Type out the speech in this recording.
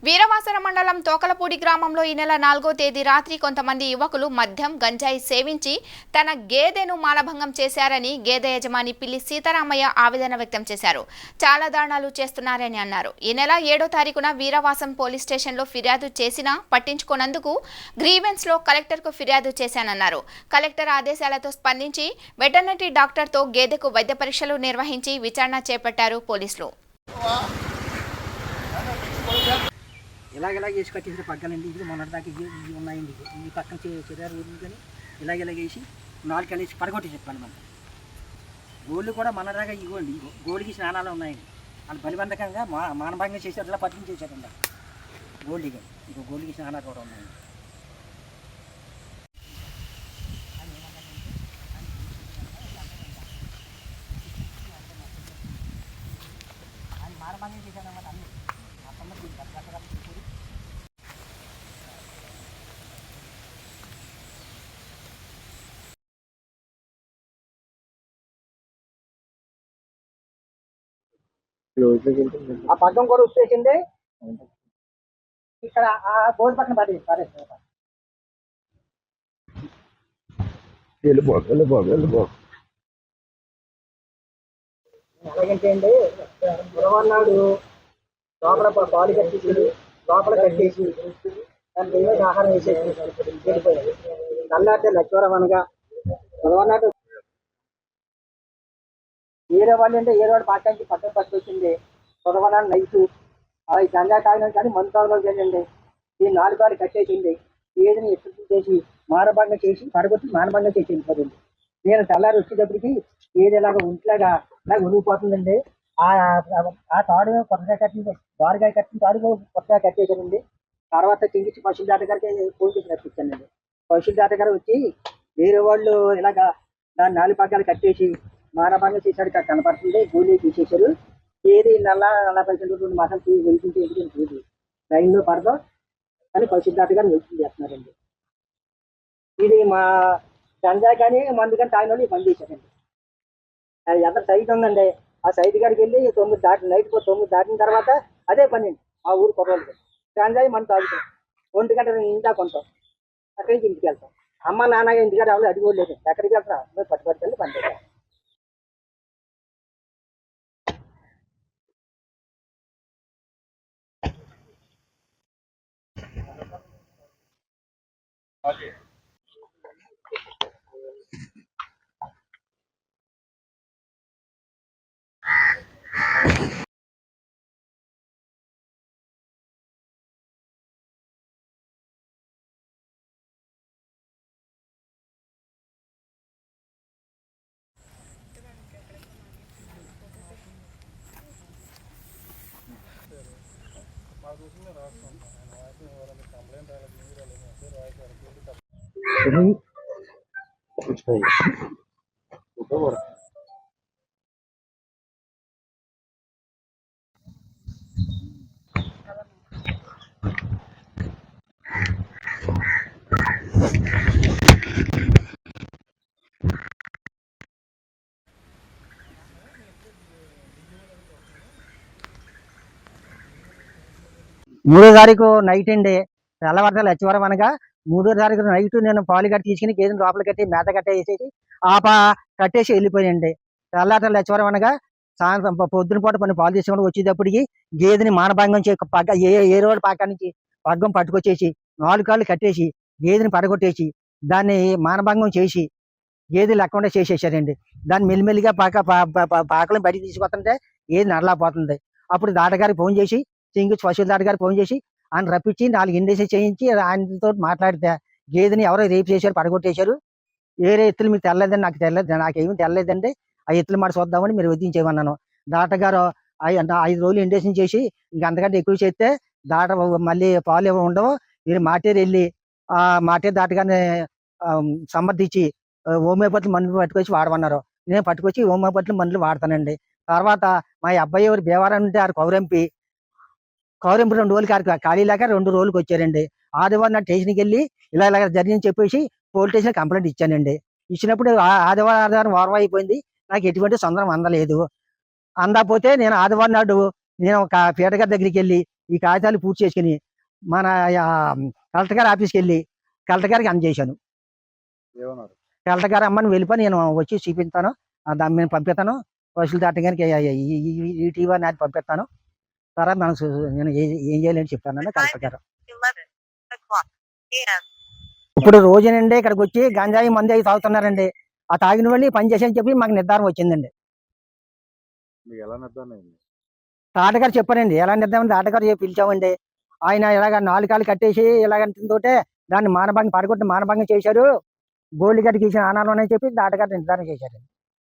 వీరవాసర మండలం తోకలపూడి గ్రామంలో ఈ నెల 4వ తేదీ రాత్రి కొంతమంది యువకులు మద్యం గంజాయి సేవించి తన గేదెను మానభంగం చేశారని గేదె యజమాని పిల్లి సీతారామయ్య ఆవేదన వ్యక్తం చేశారు. చాలా దారుణాలు చేస్తున్నారని అన్నారు. ఈ నెల 7వ తారీఖున వీరవాసం పోలీస్ స్టేషన్లో ఫిర్యాదు చేసినా పట్టించుకోనందుకు గ్రీవెన్స్లో కలెక్టర్కు ఫిర్యాదు చేశానన్నారు. కలెక్టర్ ఆదేశాలతో స్పందించి వెటర్నరీ డాక్టర్తో గేదెకు వైద్య పరీక్షలు నిర్వహించి విచారణ చేపట్టారు పోలీసులు. ఇలాగ వేసి కట్టేసిన పగ్గాలండి. ఇది మొన్నటిదాకా ఇవి ఉన్నాయండి. ఈ పక్కన చెరారు ఊరు కానీ ఇలాగ వేసి 4 అనేసి పడగొట్టి చెప్పాను. మన గోళ్ళు కూడా మొన్నటిదాకా ఇవ్వండి. గోళ్ళకి స్నానాలు ఉన్నాయండి. వాళ్ళు బలిబంధకంగా మానభంగం చేసి అట్లా పట్టించేసారండి. గోళ్ళకి ఇంకో గోళ్ళకి స్నానాలు కూడా ఉన్నాయండి. మానభంగం చేశారన్నమాట. అన్నీ ఆ సందర్భం ఆ పగ్గం కూడా వచ్చేసింది. ఇక్కడ ఆ బోర్డు పక్కన పడేస్తారు. ఎలాగంటే అండి, బుధవారం లోపల పాలు కట్టేసి లోపల కట్టేసి దాని దైవ ఆహారం వేసేసి వెళ్ళిపోయారు. నల్లాటే లక్ష్వరం అనగా బుధవారం నాడు వేరే వాళ్ళు అంటే ఏదో పాఠానికి పక్కన పట్టుకొచ్చింది. బుధవారం నైట్ అవి గంజా తాగినా కానీ మందు తాగడం జరిగింది. ఈ 4 బాలు కట్టేసింది. ఏదని ఎప్పుడు చేసి మానభంగం చేసి పడగొట్టి మానభంగం చేసి వెళ్ళిపోతుంది. నేను తెల్లారి వచ్చేటప్పటికి ఏది ఇలాగ ఒంట్లాగా ఇలా ఉరిగిపోతుందండి. ఆ తాడు కొత్తగా కట్టింది, దారుగా కట్టిన తాడు కొత్తగా కట్టేసానండి. తర్వాత చెంగిచ్చి పశువుల దాట గారికి ఫోన్ చేసి రప్పించానండి. పశువుల దాట గారు వచ్చి వేరే వాళ్ళు ఇలాగా దాన్ని 4 పగ్గాలు కట్టేసి మానభంగం చేశాడు కనపడుతుంది. గోళీ తీసేశారు. ఏది 40% మాసం వెళ్తుంటే ఎందుకంటే లైన్లో పడదాం అని పశువుల దాట గారు వెళ్తుంది చేస్తున్నారండి. ఇది మా గంజా కానీ మందు కానీ తాగిన వాళ్ళు బంద్ చేశారండి. అది ఎంత సైట్ ఉందండి. ఆ సైట్ కాడికి వెళ్ళి 9 దాటి నైట్ 9 దాటిన తర్వాత అదే పని అండి. ఆ ఊరు కుర్రోళ్ళకి గంజాయి మనం తాగుతాం. 1 గంట ఇంటా కొంటాం. అక్కడి నుంచి ఇంటికి వెళ్తాం. అమ్మ నాన్న ఇంటికాడ ఎవరు అడిగోలేదు. ఎక్కడికి వెళ్తారా మీరు పట్టుబడికెళ్ళి పని చేస్తాం. మూడో తారీఖు నైట్ అండి. తెల్లవారుజామున లచ్చివరం అనగా 3వ తారీఖు నైట్ నేను పాలు కట్టి తీసుకుని గేదెని లోపల కట్టి మేత కట్టేసేసి కట్టేసి వెళ్ళిపోయానండి. తెల్లవారుజామున లచ్చివరం అనగా సాయంత్రం పొద్దున పూట కొన్ని పాలు తీసుకొని వచ్చేటప్పటికి గేదెని మానభంగం పగ్గ ఏ రోడ్డు పాక నుంచి పగ్గం పట్టుకొచ్చేసి 4 కాళ్ళు కట్టేసి గేదెని పడగొట్టేసి దాన్ని మానభంగం చేసి గేదె లేకుండా చేసేసారండి. దాన్ని మెల్లిమెల్లిగా పాకలను బయటికి తీసుకొస్తుంటే గేదె నడలేకపోతుంది. అప్పుడు దాటగారికి ఫోన్ చేసి పశువుల దాటగారికి ఫోన్ చేసి ఆయన రప్పించి 4 ఇండేషన్ చేయించి ఆయనతో మాట్లాడితే గేదెని ఎవరో రేపు చేశారు, పడగొట్టేశారు. వేరే ఎత్తులు మీకు తెల్లలేదండి. నాకు తెలియదు, నాకేమీ తెల్లలేదండి. ఆ ఎత్తులు మాట చూద్దామని మీరు వదిలించేమన్నాను. దాటగారు 5 రోజులు ఇండేషన్ చేసి ఇంక అంతకంటే ఎక్కువ చేస్తే దాట మళ్ళీ పాలు ఉండవు. మీరు మాటేరు వెళ్ళి ఆ మాటేరు దాటగానే సమర్థించి హోమియోపతి మందులు పట్టుకొచ్చి వాడమన్నారు. నేను పట్టుకొచ్చి హోమియోపతి మందులు వాడతానండి. తర్వాత మా అబ్బాయి ఎవరు భీమవరం ఉంటే ఆ కౌరింపు 2 రోజులకి ఖాళీ లేక 2 రోజులకి వచ్చారండి. ఆదివారం నా స్టేషన్కి వెళ్ళి ఇలా జరిగిందని చెప్పేసి పోలీస్ స్టేషన్ కంప్లైంట్ ఇచ్చానండి. ఇచ్చినప్పుడు ఆదివారం వారం అయిపోయింది. నాకు ఎటువంటి తొందర అందలేదు. అందకపోతే నేను ఆదివారం నాడు నేను ఒక పీటగారి దగ్గరికి వెళ్ళి ఈ కాగితాలు పూర్తి చేసుకుని మన కలెక్టర్ గారి ఆఫీస్కి వెళ్ళి కలెక్టర్ గారికి అందజేశాను. ఏమన్నారు? కలెక్టర్ గారు అమ్మని వెళ్ళిపోయి నేను వచ్చి చూపిస్తాను, దాన్ని నేను పంపిస్తాను, వసూలు దాటగానికి ఈ టీవీ నాది పంపిస్తాను, తర్వాత మనం నేను ఏం చేయాలని చెప్తానని కలెక్టర్ గారు. ఇప్పుడు రోజు నుండి ఇక్కడికి వచ్చి గంజాయి మందు అవి తాగుతున్నారండి. ఆ తాగిన వాళ్ళు పని చేసి అని చెప్పి మాకు నిర్ధారణ వచ్చిందండి. మీకు ఎలా నిర్ధారణ అయింది? తాటగారు చెప్పారండి. ఎలా నిర్ధారణ తాటగారు పిలిచామండి. ఆయన ఇలాగ 4 కాళ్ళు కట్టేసి ఇలాగంటుంటే దాన్ని మానభంగం పడగొట్టి మానభంగం చేశారు, గోల్డ్ గడ్డకి ఇచ్చిన ఆనాలు అని చెప్పి తాటగారు నిర్ధారణ చేశారండి.